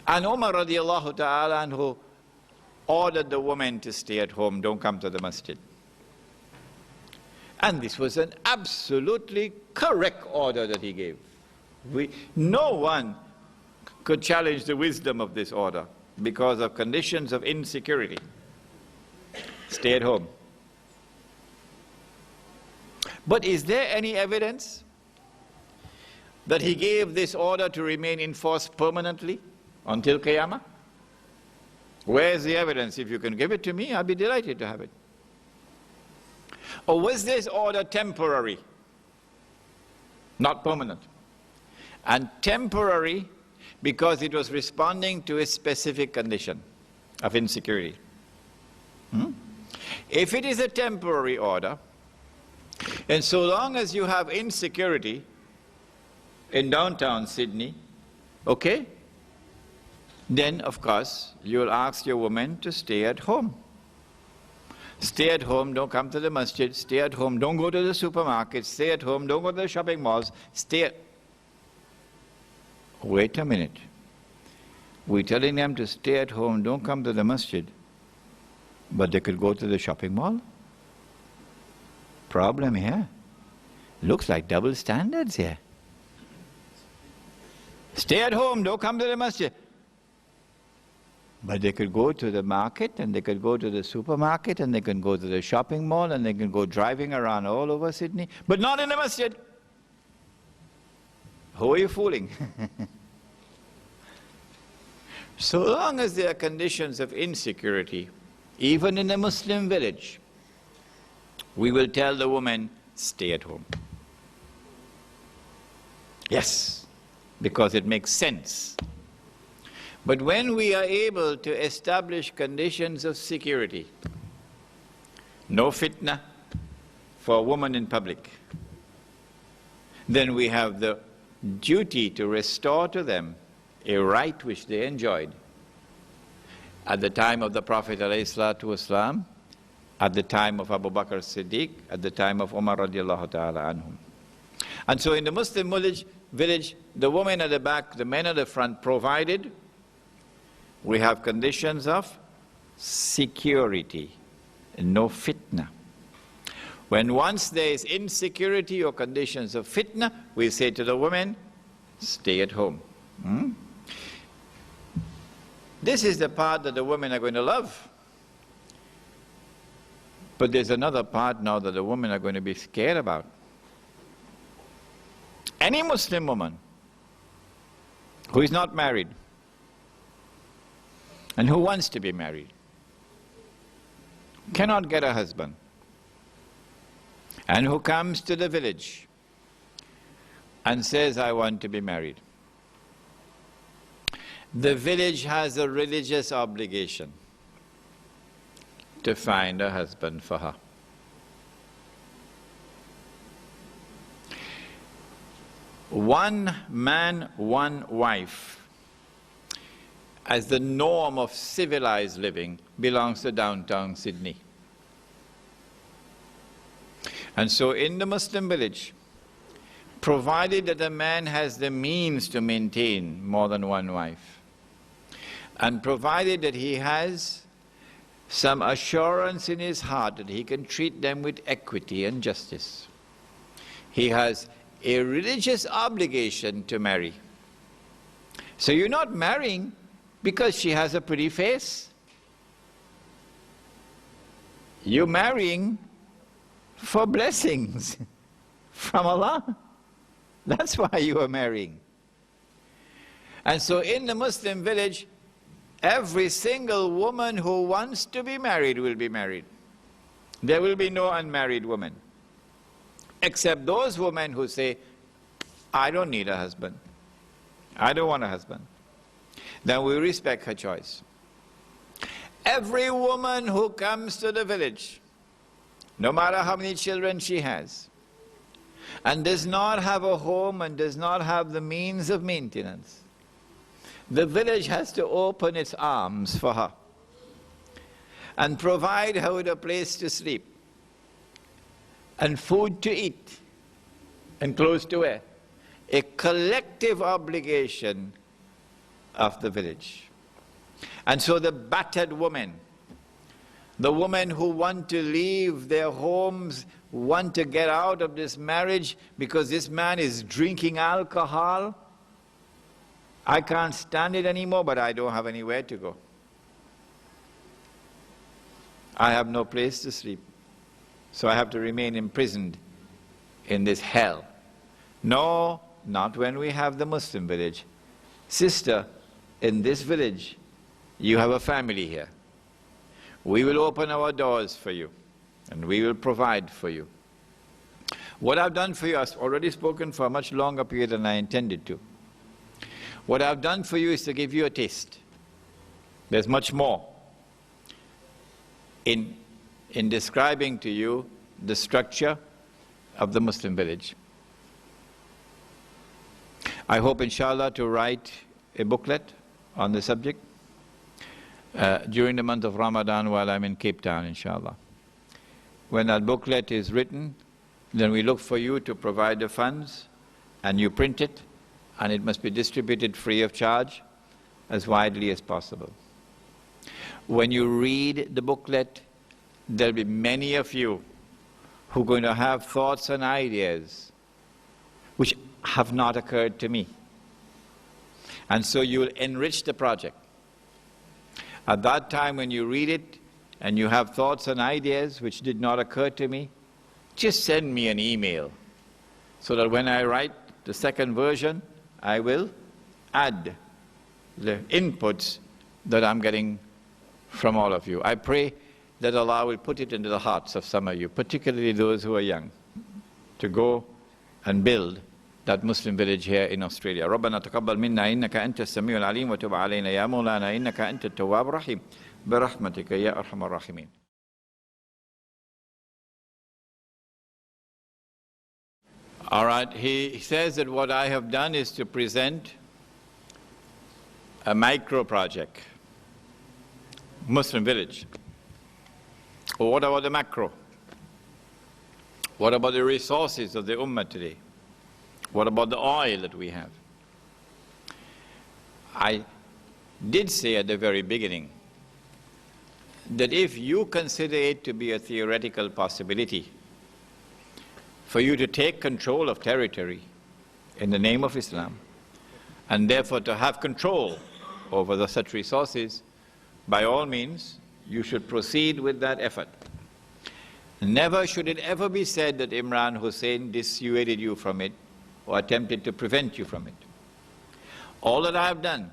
And Umar radiallahu ta'ala anhu ordered the woman to stay at home, don't come to the masjid. And this was an absolutely correct order that he gave. No one could challenge the wisdom of this order because of conditions of insecurity. Stay at home. But is there any evidence that he gave this order to remain in force permanently until Qiyamah? Where is the evidence? If you can give it to me, I'll be delighted to have it. Or was this order temporary, not permanent? And temporary because it was responding to a specific condition of insecurity. If it is a temporary order, and so long as you have insecurity in downtown Sydney, okay, then of course you'll ask your woman to stay at home. Stay at home, don't come to the masjid, stay at home, don't go to the supermarket, stay at home, don't go to the shopping malls, stay at... Wait a minute. We're telling them to stay at home, don't come to the masjid, but they could go to the shopping mall? Problem here. Looks like double standards here. Stay at home, don't come to the masjid. But they could go to the market, and they could go to the supermarket, and they can go to the shopping mall, and they can go driving around all over Sydney, but not in the masjid. Who are you fooling? So long as there are conditions of insecurity, even in a Muslim village, we will tell the woman, stay at home. Yes, because it makes sense. But when we are able to establish conditions of security, no fitna for a woman in public, then we have the duty to restore to them a right which they enjoyed at the time of the Prophet ﷺ, at the time of Abu Bakr Siddiq, at the time of Umar radiallahu ta'ala anhum. And so in the Muslim village, the women at the back, the men at the front, provided we have conditions of security, no fitna. When once there is insecurity or conditions of fitna, we say to the women, stay at home. This is the part that the women are going to love. But there's another part now that the women are going to be scared about. Any Muslim woman who is not married and who wants to be married cannot get a husband, and who comes to the village and says, I want to be married. The village has a religious obligation to find a husband for her. One man, one wife, as the norm of civilized living, belongs to downtown Sydney. And so in the Muslim village, provided that a man has the means to maintain more than one wife, and provided that he has some assurance in his heart that he can treat them with equity and justice, he has a religious obligation to marry. So you're not marrying because she has a pretty face. You're marrying for blessings from Allah. That's why you are marrying. And so in the Muslim village, every single woman who wants to be married will be married. There will be no unmarried woman, except those women who say, I don't need a husband. I don't want a husband. Then we respect her choice. Every woman who comes to the village, no matter how many children she has, and does not have a home and does not have the means of maintenance, the village has to open its arms for her and provide her with a place to sleep and food to eat and clothes to wear. A collective obligation of the village. And so the battered women, the women who want to leave their homes, want to get out of this marriage because this man is drinking alcohol. I can't stand it anymore, but I don't have anywhere to go. I have no place to sleep, so I have to remain imprisoned in this hell. No, not when we have the Muslim village. Sister, in this village, you have a family here. We will open our doors for you, and we will provide for you. What I've done for you, I've already spoken for a much longer period than I intended to. What I've done for you is to give you a taste. There's much more in describing to you the structure of the Muslim village. I hope, inshallah, to write a booklet on the subject during the month of Ramadan while I'm in Cape Town, inshallah. When that booklet is written, then we look for you to provide the funds, and you print it, and it must be distributed free of charge as widely as possible. When you read the booklet, there'll be many of you who are going to have thoughts and ideas which have not occurred to me. And so you'll enrich the project. At that time when you read it and you have thoughts and ideas which did not occur to me, just send me an email so that when I write the second version, I will add the inputs that I'm getting from all of you. I pray that Allah will put it into the hearts of some of you, particularly those who are young, to go and build that Muslim village here in Australia. ربنا تقبل منا إنك أنت السميع العليم وتب علينا يا مولانا إنك أنت التواب الرحيم برحمتك يا أرحم الراحمين. All right, he says that what I have done is to present a micro project, Muslim village. Well, what about the macro? What about the resources of the Ummah today? What about the oil that we have? I did say at the very beginning that if you consider it to be a theoretical possibility for you to take control of territory in the name of Islam, and therefore to have control over such resources, by all means, you should proceed with that effort. Never should it ever be said that Imran Hosein dissuaded you from it or attempted to prevent you from it. All that I have done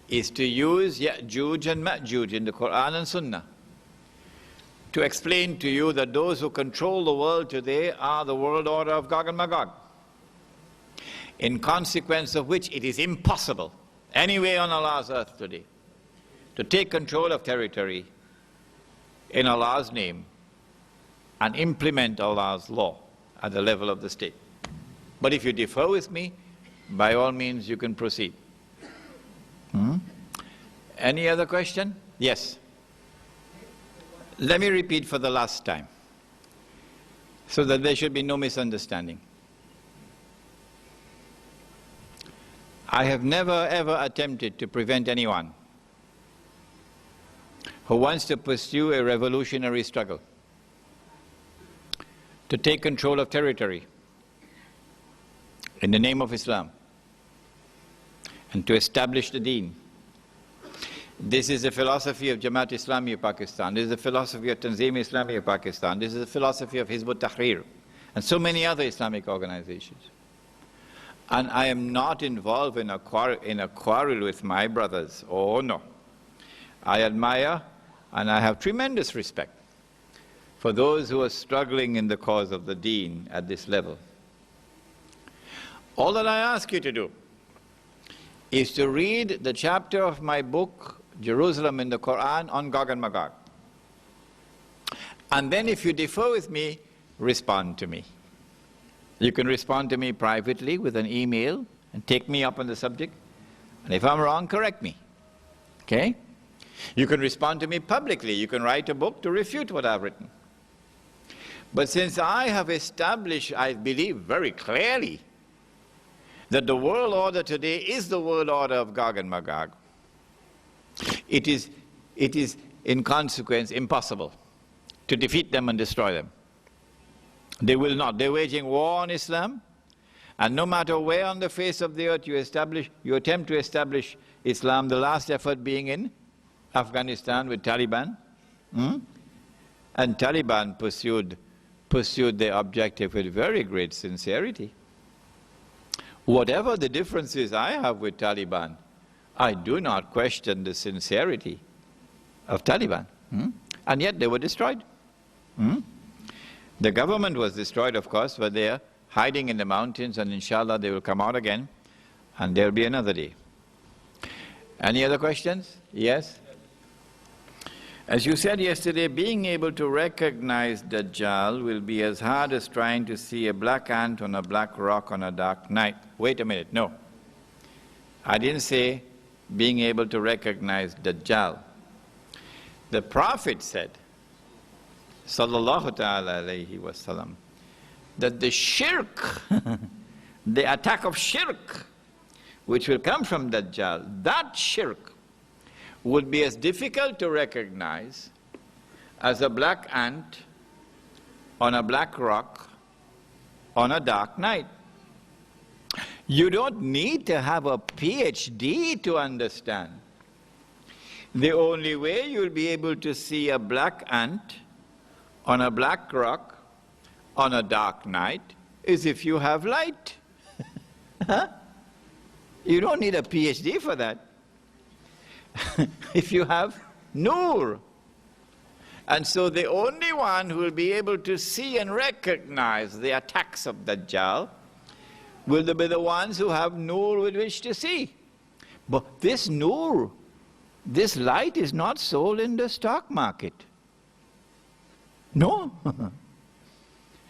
is to use Ya'juj and Ma'juj in the Quran and Sunnah to explain to you that those who control the world today are the world order of Gog and Magog, in consequence of which it is impossible anywhere on Allah's earth today to take control of territory in Allah's name and implement Allah's law at the level of the state. But if you differ with me, by all means you can proceed. Any other question? Yes. Let me repeat for the last time, so that there should be no misunderstanding. I have never ever attempted to prevent anyone who wants to pursue a revolutionary struggle to take control of territory in the name of Islam and to establish the deen. This is the philosophy of Jamaat Islami of Pakistan. This is the philosophy of Tanzim Islami of Pakistan. This is the philosophy of Hizb ut-Tahrir and so many other Islamic organizations. And I am not involved in a quarrel with my brothers. Oh no. I admire and I have tremendous respect for those who are struggling in the cause of the deen at this level. All that I ask you to do is to read the chapter of my book, Jerusalem in the Quran, on Gog and Magog. And then if you differ with me, respond to me. You can respond to me privately with an email and take me up on the subject. And if I'm wrong, correct me. Okay? You can respond to me publicly. You can write a book to refute what I've written. But since I have established, I believe very clearly, that the world order today is the world order of Gog and Magog, it is in consequence impossible to defeat them and destroy them. They will not. They're waging war on Islam, and no matter where on the face of the earth you attempt to establish Islam, the last effort being in Afghanistan with Taliban, and Taliban pursued their objective with very great sincerity. Whatever the differences I have with Taliban, I do not question the sincerity of Taliban. And yet they were destroyed. The government was destroyed, of course, but they are hiding in the mountains, and inshallah they will come out again, and there will be another day. Any other questions? Yes? As you said yesterday, being able to recognize Dajjal will be as hard as trying to see a black ant on a black rock on a dark night. Wait a minute, no. I didn't say being able to recognize Dajjal. The Prophet said, sallallahu ta'ala alayhi wasallam, that the shirk, the attack of shirk, which will come from Dajjal, that shirk would be as difficult to recognize as a black ant on a black rock on a dark night. You don't need to have a PhD to understand. The only way you'll be able to see a black ant on a black rock on a dark night is if you have light. You don't need a PhD for that. If you have nur. And so the only one who will be able to see and recognize the attacks of Dajjal will be the ones who have nur with which to see. But this nur, this light is not sold in the stock market. No.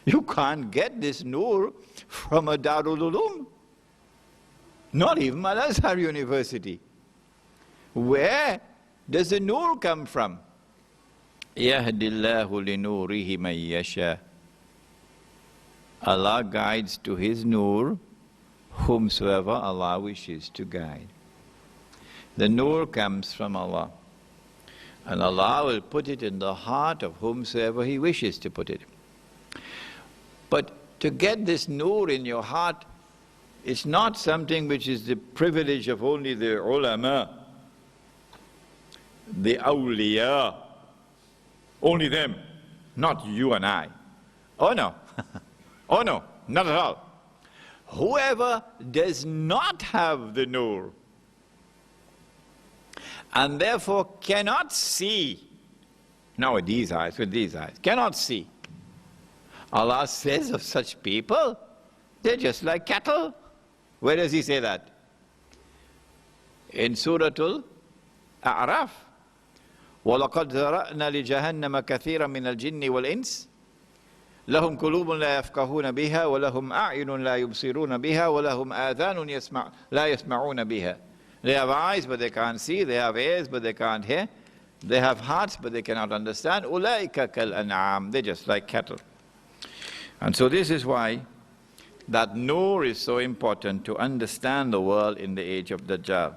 You can't get this nur from a Darul Uloom. Not even Al-Azhar University. Where does the nur come from? Yahdillahu linurihi man yasha. Allah guides to His nur whomsoever Allah wishes to guide. The nur comes from Allah, and Allah will put it in the heart of whomsoever He wishes to put it. But to get this nur in your heart, it's not something which is the privilege of only the ulama, the awliya, only them, not you and I. Oh no, oh no, not at all. Whoever does not have the nur and therefore cannot see, now with these eyes, cannot see, Allah says of such people, they're just like cattle. Where does He say that? In Surah Al-A'raf. وَلَقَدْ ذَرَأْنَا لِجَهَنَّمَ كَثِيرًا مِنَ الْجِنِّ وَالْإِنسِ لَهُمْ قُلُوبٌ لَا يَفْقَهُونَ بِهَا وَلَهُمْ أَعْيُنٌ لَا يُبْصِرُونَ بِهَا وَلَهُمْ آذَانٌ لَا يَسْمَعُونَ بِهَا. They have eyes but they can't see, they have ears but they can't hear, they have hearts but they cannot understand. أُولَٰئِكَ كَالْأَنْعَامِ. They're just like cattle. And so this is why that nur is so important to understand the world in the age of Dajjal.